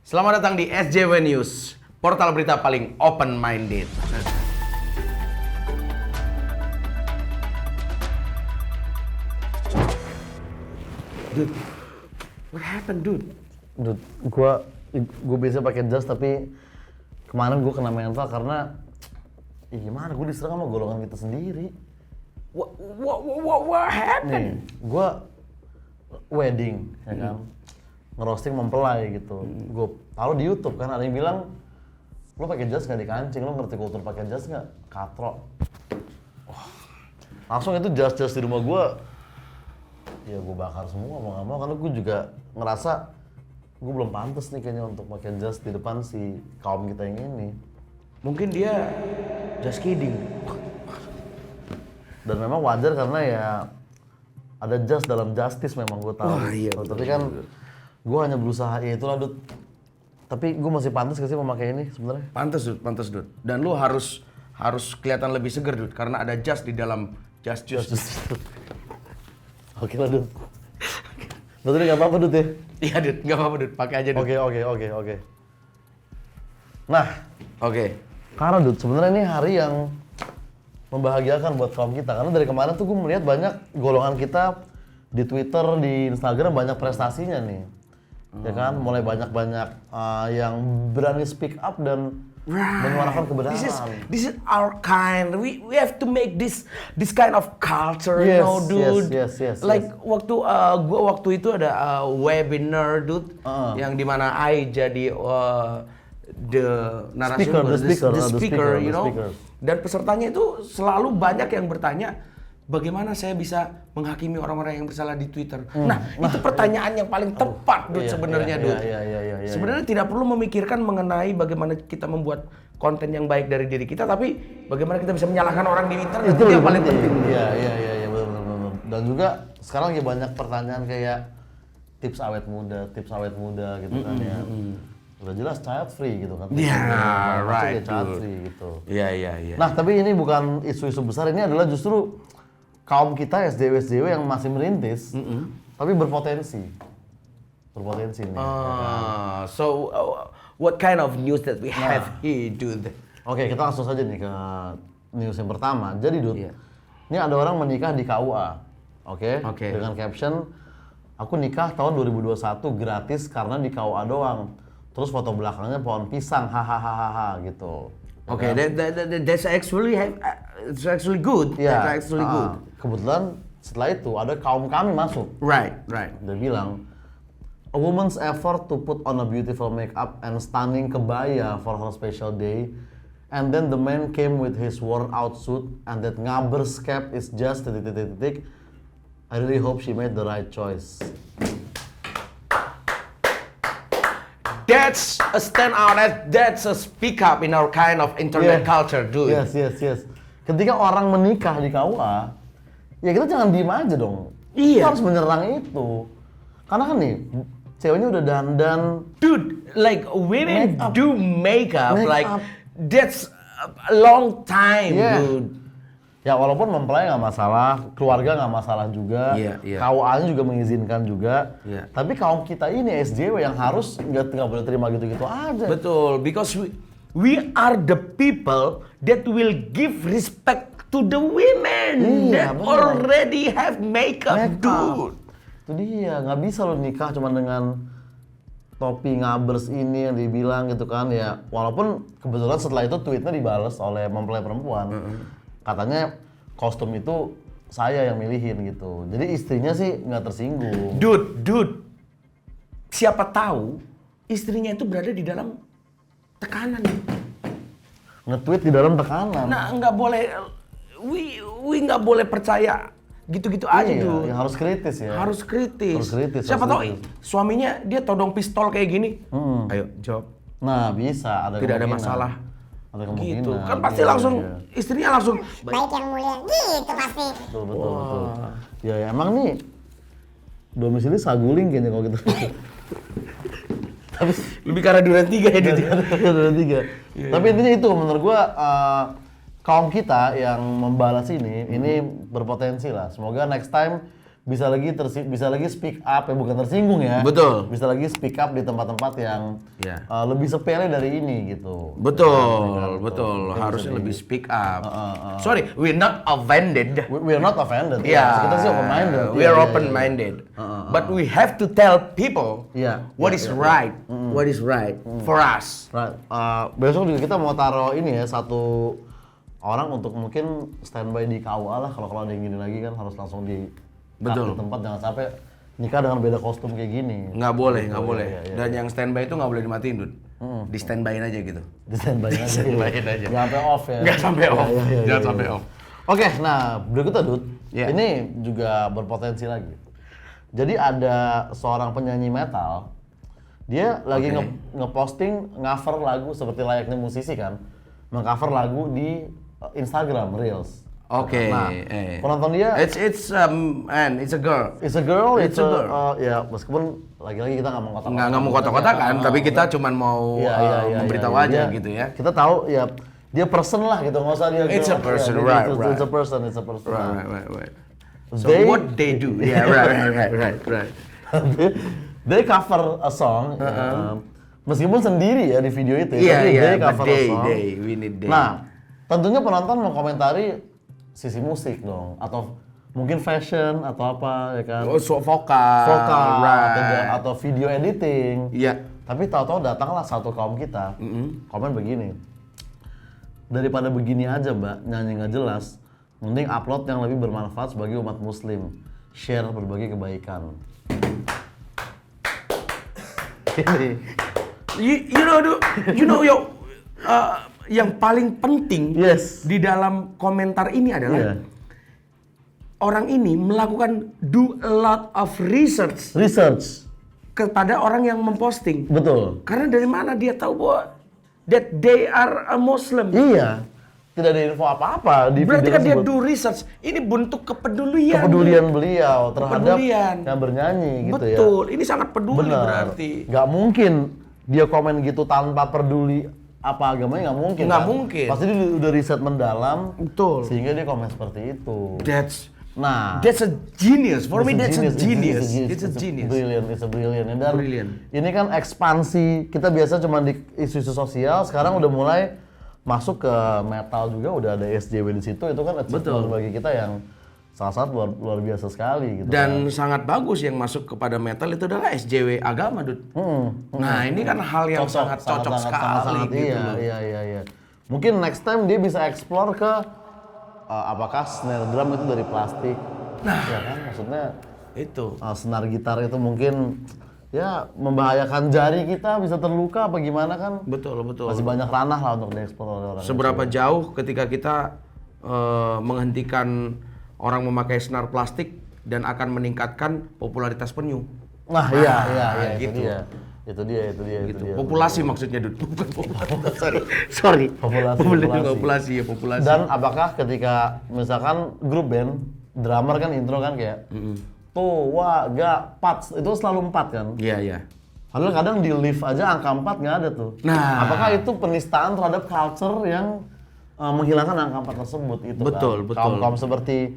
Selamat datang di SJW News, portal berita paling open-minded. Dude, what happened, dude? Dude, gue biasa pakai jas tapi kemarin gue kena mental karena gimana gue diserang sama golongan kita sendiri. What happened? Nih, gue wedding, ya kan, ngerosting mempelai gitu. Gue taruh di YouTube kan, ada yang bilang, lo pakai jas nggak di kancing, lo ngerti kultur pakai jas nggak? Katro. Langsung itu jas-jas di rumah gue, ya gue bakar semua mau nggak mau, karena gue juga ngerasa gue belum pantas nih kayaknya untuk pakai jas di depan si kaum kita yang ini. Mungkin dia just kidding. Dan memang wajar karena ya ada jas dalam justice memang gue tahu. Wah, iya, tapi kan gue hanya berusaha, ya itulah Dut. Tapi gue masih pantas gak sih memakai ini sebenarnya? Pantes, Dud. Dan lu harus kelihatan lebih seger, Dud, karena ada jas di dalam jas. Oke lah Dut. Berarti nggak apa-apa Dut ya? Iya, Dud, nggak apa-apa, Dud. Pakai aja, Dud. Oke. Nah, Oke. karena Dut sebenarnya ini hari yang membahagiakan buat kaum kita. Karena dari kemarin tuh gue melihat banyak golongan kita di Twitter, di Instagram banyak prestasinya nih. Ya kan, mulai banyak-banyak yang berani speak up dan menyuarakan kebenaran. This is our kind. We have to make this kind of culture, Yes, you know, dude. yes. Like gua waktu itu ada webinar, dude, yang dimana I jadi the narasumber, the speaker, you know. Dan pesertanya itu selalu banyak yang bertanya, bagaimana saya bisa menghakimi orang-orang yang bersalah di Twitter? Itu pertanyaan yang paling tepat, dude, sebenarnya, dude. Iya. Sebenarnya tidak perlu memikirkan mengenai bagaimana kita membuat konten yang baik dari diri kita, tapi bagaimana kita bisa menyalahkan orang di internet, itu yang paling penting. Iya, benar. Dan juga sekarang lagi banyak pertanyaan kayak tips awet muda gitu kan ya. Udah jelas child free gitu kan. Yeah, right, Child free gitu. Iya. Nah, tapi ini bukan isu-isu besar, ini adalah justru kaum kita SJW yang masih merintis, tapi berpotensi nih. So what kind of news that we have here, dude? Oke, kita langsung saja nih ke news yang pertama. Jadi, Dut, Iya. ini ada orang menikah di KUA, oke? Dengan caption, aku nikah tahun 2021 gratis karena di KUA doang. Terus foto belakangnya pohon pisang, hahaha gitu. Oke, that's actually good. Iya. That's actually good. Kebetulan setelah itu ada kaum kami masuk. Right. Dia bilang, a woman's effort to put on a beautiful makeup and stunning kebaya for her special day, and then the man came with his worn out suit and that ngabers cap is just titik. I really hope she made the right choice. That's a stand out. That's a speak up in our kind of internet culture, dude. Yes. Ketika orang menikah di KUA, ya kita jangan diem aja dong. Iya. Kita harus menyerang itu. Karena kan nih, ceweknya udah dandan. Dude, like women do makeup, like Makeup. that's a long time, Yeah. dude. Ya walaupun mempelai nggak masalah, keluarga nggak masalah juga, Iya. KUA-nya juga mengizinkan juga. Iya. Tapi kaum kita ini SJW yang harus nggak boleh terima gitu-gitu aja. Betul, because we are the people that will give respect to the women that Iya, benar. already have makeup, dude. Itu dia, nggak bisa lo nikah cuma dengan topi ngabers ini yang dibilang gitu kan ya. Walaupun kebetulan setelah itu tweetnya dibales oleh mempelai perempuan. Katanya kostum itu saya yang milihin gitu. Jadi istrinya sih nggak tersinggung. Dude, siapa tahu istrinya itu berada di dalam tekanan. Nge-tweet di dalam tekanan. Nah, nggak boleh, we nggak boleh percaya gitu-gitu aja, Iya, dude. ya harus kritis ya. Harus kritis. Siapa harus tahu kritis. suaminya dia todong pistol kayak gini. Ayo jawab. Nah bisa, ada Tidak ada kemungkinan. masalah. Ada kemungkinan. Gitu. Kan pasti Iya, langsung iya. istrinya langsung Baik yang mulia gitu pasti. Betul. Ya emang nih domisili Saguling kayaknya kalau gitu. Tapi lebih ke arah Duren 3 ya, dude. ada tiga. Tapi intinya itu menurut gua kaum kita yang membalas ini berpotensi lah. Semoga next time bisa lagi speak up ya, bukan tersinggung ya. Betul. Bisa lagi speak up di tempat-tempat yang lebih sepele dari ini gitu. Betul. Harusnya lebih speak up. Sorry, we're not offended. We're not offended. Yeah. Kita sih open minded. We are open minded. But we have to tell people what is right. What is right for us. Right. Besok juga kita mau taruh ini ya, satu orang untuk mungkin standby di KUA lah, kalau ada yang gini lagi kan harus langsung di tempat, jangan sampai nikah dengan beda kostum kayak gini. Nggak boleh. Dan yang standby itu nggak boleh dimatiin, Dud. Di standbyin aja gitu. Di standbyin aja. Nggak sampai off ya. Nggak sampai off. Jangan sampai off. Oke, nah berikutnya Dud, ini juga berpotensi lagi. Jadi ada seorang penyanyi metal, dia lagi ngeposting cover lagu seperti layaknya musisi kan, mengcover lagu di Instagram Reels. Oke. Nah, penonton dia it's a girl. It's a girl. Ya meskipun lagi-lagi kita nggak mau kotak-kotak. Nggak mau kotak-kotakan, tapi kita cuman mau memberitahu aja gitu ya. Kita tahu ya dia person lah gitu, nggak usah dia. It's a person, right. It's a person. Right. So what they do? Yeah, right. They cover a song, meskipun sendiri ya di video itu. They cover a song. We need they. Nah, tentunya penonton mau komentari sisi musik dong, atau mungkin fashion atau apa ya kan? Vokal, right. atau video editing. Iya. Tapi tahu-tahu datanglah satu kaum kita, komen begini. Daripada begini aja Mbak, nyanyi nggak jelas, mending upload yang lebih bermanfaat sebagai umat muslim. Share berbagai kebaikan. Ini. Yang paling penting di dalam komentar ini adalah orang ini melakukan do a lot of research kepada orang yang memposting. Betul. Karena dari mana dia tahu bahwa that they are a Muslim? Iya. Tidak ada info apa-apa di berarti video kan tersebut. dia do research. Ini bentuk kepedulian. Kepedulian beliau terhadap yang bernyanyi gitu ya. Betul. Ini sangat peduli. Benar. Berarti. Gak mungkin dia komen gitu tanpa peduli apa agamanya, nggak mungkin. Nggak mungkin. Pasti dia udah riset mendalam. Betul. Sehingga dia komen seperti itu. That's a genius. For me that's a genius. It's a genius. It's a brilliant. Dan brilliant. Ini kan ekspansi, kita biasa cuma di isu-isu sosial, sekarang udah mulai masuk ke metal juga, udah ada SJW di situ. Itu kan achievement bagi kita yang salah satu luar biasa sekali gitu. Dan sangat bagus yang masuk kepada metal itu adalah SJW agama, Dud. Nah, ini kan hal yang sangat cocok sekali gitu loh. Iya. Mungkin next time dia bisa explore ke apakah snare drum itu dari plastik. Nah, ya kan maksudnya itu. Senar gitar itu mungkin ya membahayakan jari kita, bisa terluka apa gimana kan. Betul. Masih banyak ranah lah untuk dieksplor oleh orang. Seberapa jauh ketika kita menghentikan orang memakai senar plastik dan akan meningkatkan popularitas penyu. Nah, iya, gitu. Itu dia. Populasi maksudnya, Dud. Bukan popularitas. Sorry. Populasi. Dan apakah ketika misalkan grup band, drummer kan intro kan kayak tuh, wah, gak, pat, itu selalu 4 kan? Iya. Padahal kadang di lift aja angka 4 nggak ada tuh. Nah. Apakah itu penistaan terhadap culture yang menghilangkan angka 4 tersebut itu betul. Kaum seperti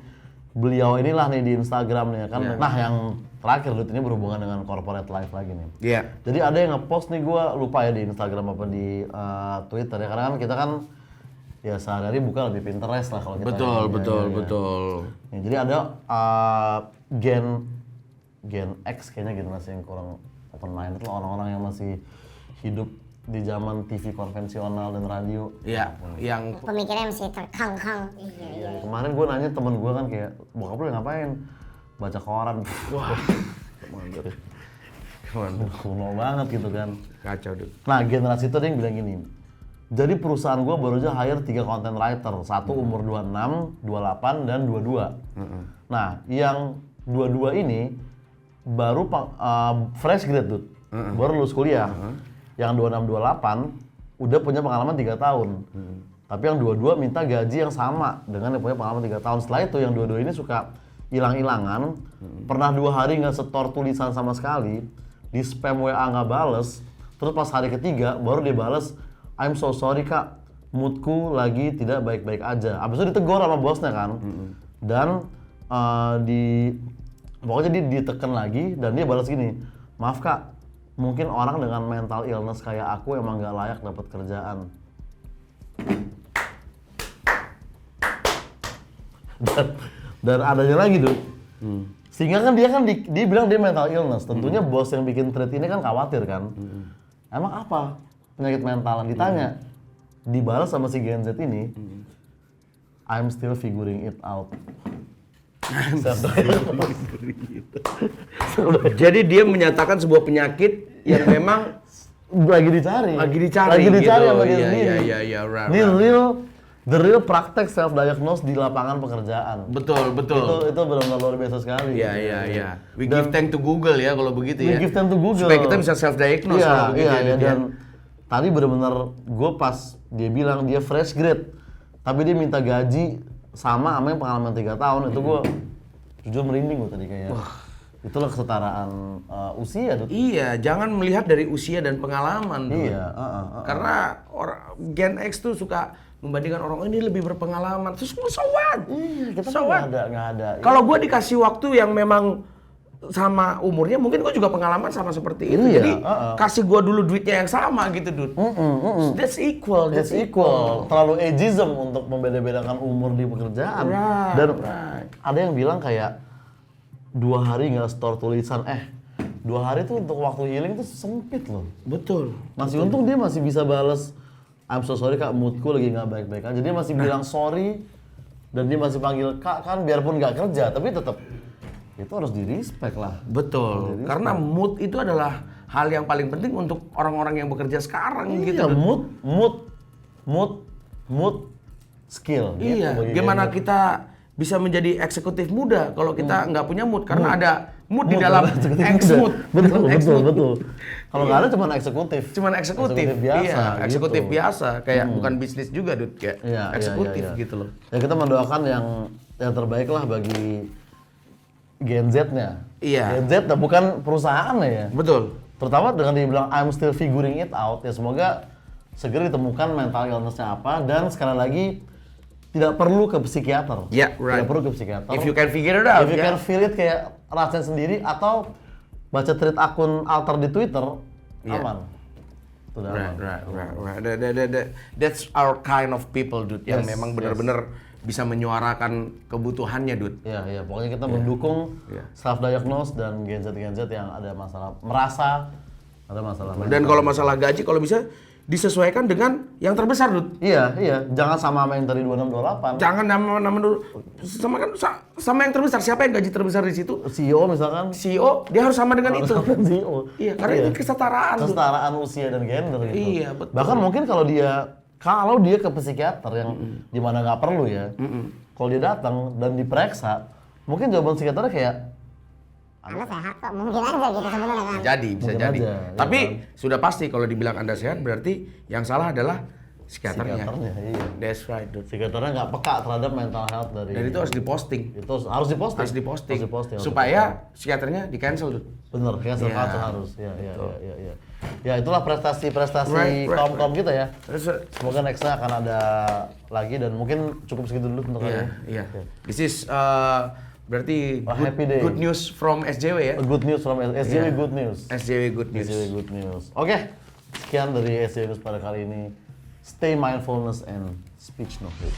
beliau inilah nih di Instagram nih kan. Nah, yang terakhir Dut, ini berhubungan dengan corporate life lagi nih. Iya. Jadi ada yang nge-post nih, gue lupa ya di Instagram apa di Twitter ya, karena kan kita kan ya sehari-hari buka lebih Pinterest lah kalau kita. Betul. Ya, jadi ada Gen X kayaknya generasi yang kurang open minded lah, orang-orang yang masih hidup di zaman TV konvensional dan radio. Iya, yang pemikirannya masih terkang-kang. Iya. Kemarin gue nanya temen gue kan kayak, bokap lu ngapain? Baca koran. Wah, kuno banget gitu kan. Kacau, Dut. Nah, generasi itu ada yang bilang gini, jadi perusahaan gue baru aja hire 3 content writer, satu umur 26, 28, dan 22. Nah, yang 22 ini baru fresh grade, Dut. Baru lulus kuliah. Yang 26-28 udah punya pengalaman 3 tahun. Tapi yang 22 minta gaji yang sama dengan yang punya pengalaman 3 tahun. Setelah itu yang 22 ini suka hilang-hilangan, pernah 2 hari nggak setor tulisan sama sekali, di spam WA nggak bales, terus pas hari ketiga baru dia bales, I'm so sorry kak, moodku lagi tidak baik-baik aja. Abis itu ditegur sama bosnya kan, dan Pokoknya dia ditekan lagi dan dia balas gini, maaf kak, mungkin orang dengan mental illness kayak aku emang nggak layak dapat kerjaan. Dan adanya lagi tuh, sehingga kan dia bilang dia mental illness. Tentunya bos yang bikin tweet ini kan khawatir kan. Emang apa penyakit mental? Ditanya, dibalas sama si Gen Z ini, I'm still figuring it out. Jadi dia menyatakan sebuah penyakit yang memang lagi dicari gitu. sama dia sendiri. Iya, right. Ini the real praktek self diagnose di lapangan pekerjaan. Betul. Itu benar-benar luar biasa sekali. Iya. We give thanks to Google ya kalau begitu ya. We give thanks to Google. Supaya kita bisa self diagnose kalau begitu ya. Dan tadi benar-benar gue pas dia bilang dia fresh grade, tapi dia minta gaji sama yang pengalaman 3 tahun, itu gue jujur merinding gue tadi kayak. Itulah kesetaraan usia tuh. Iya, jangan melihat dari usia dan pengalaman. Iya, Karena Gen X tuh suka membandingkan orang ini lebih berpengalaman. Terus so what? Iya, kita so nggak ada. Kalau gue dikasih waktu yang memang sama umurnya, mungkin gue juga pengalaman sama seperti itu. Iya, Jadi kasih gue dulu duitnya yang sama gitu, dude. That's equal. Terlalu ageism untuk membeda-bedakan umur di pekerjaan. Dan ada yang bilang kayak 2 hari nggak store tulisan, 2 hari tuh untuk waktu healing tuh sempit loh. Betul. Masih untung dia masih bisa bales, I'm so sorry kak, moodku lagi nggak baik-baik aja. Dia masih bilang sorry dan dia masih panggil kak kan, biarpun nggak kerja tapi tetap itu harus di-respect lah. Betul. Karena mood itu adalah hal yang paling penting untuk orang-orang yang bekerja sekarang gitu. Mood, skill. Iya. Gitu, gimana kita bisa menjadi eksekutif muda kalau kita nggak punya mood, karena ada mood di dalam X-mood. Betul. Kalau nggak ada cuman eksekutif. Biasa. Iya, eksekutif gitu. biasa. Kayak bukan bisnis juga, Dut. Kayak eksekutif gitu loh. Ya kita mendoakan yang terbaik lah bagi Gen Z-nya. Iya. Gen Z bukan perusahaannya ya. Betul. Terutama dengan dibilang I'm still figuring it out, ya semoga segera ditemukan mental illness-nya apa, dan sekali lagi tidak perlu ke psikiater. Yeah, right. Tidak perlu ke psikiater. If you can figure it out. If you can feel it kayak rasain sendiri atau baca tweet akun alter di Twitter, aman. Sudah aman. Right. That's our kind of people, dude. Yang memang benar-benar bisa menyuarakan kebutuhannya, dude. Iya. Pokoknya kita mendukung self diagnose dan Gen Z yang ada masalah, merasa ada masalah. Dan kalau masalah gaji, kalau bisa disesuaikan dengan yang terbesar, Dut. Iya. Jangan sama yang tadi 2628. Jangan nama dulu. Sama yang terbesar. Siapa yang gaji terbesar di situ? CEO misalkan. CEO, dia harus sama dengan itu. CEO. Iya, karena itu kesetaraan. Kesetaraan usia dan gender gitu. Iya, betul. Bahkan mungkin kalau dia ke psikiater yang dimana nggak perlu ya. Kalau dia datang dan diperiksa, mungkin jawaban psikiaternya kayak Anda sehat kok, mungkin aja gitu sebenarnya kan. Bisa jadi. Tapi sudah pasti kalau dibilang Anda sehat berarti yang salah adalah psikiaternya. Iya. That's right, dude. Psikiaternya nggak peka terhadap mental health dari. Dan itu harus diposting. Itu harus diposting. Supaya psikiaternya di cancel, dude. Bener, cancel culture harus. Iya. Ya itulah prestasi kaum kita ya. Semoga nextnya akan ada lagi dan mungkin cukup segitu dulu untuk kali ini. Iya. This is berarti good news from SJW ya? Good news from SJW. Good news. SJW Good News. Oke, sekian dari SJW News pada kali ini. Stay mindfulness and speech no hate.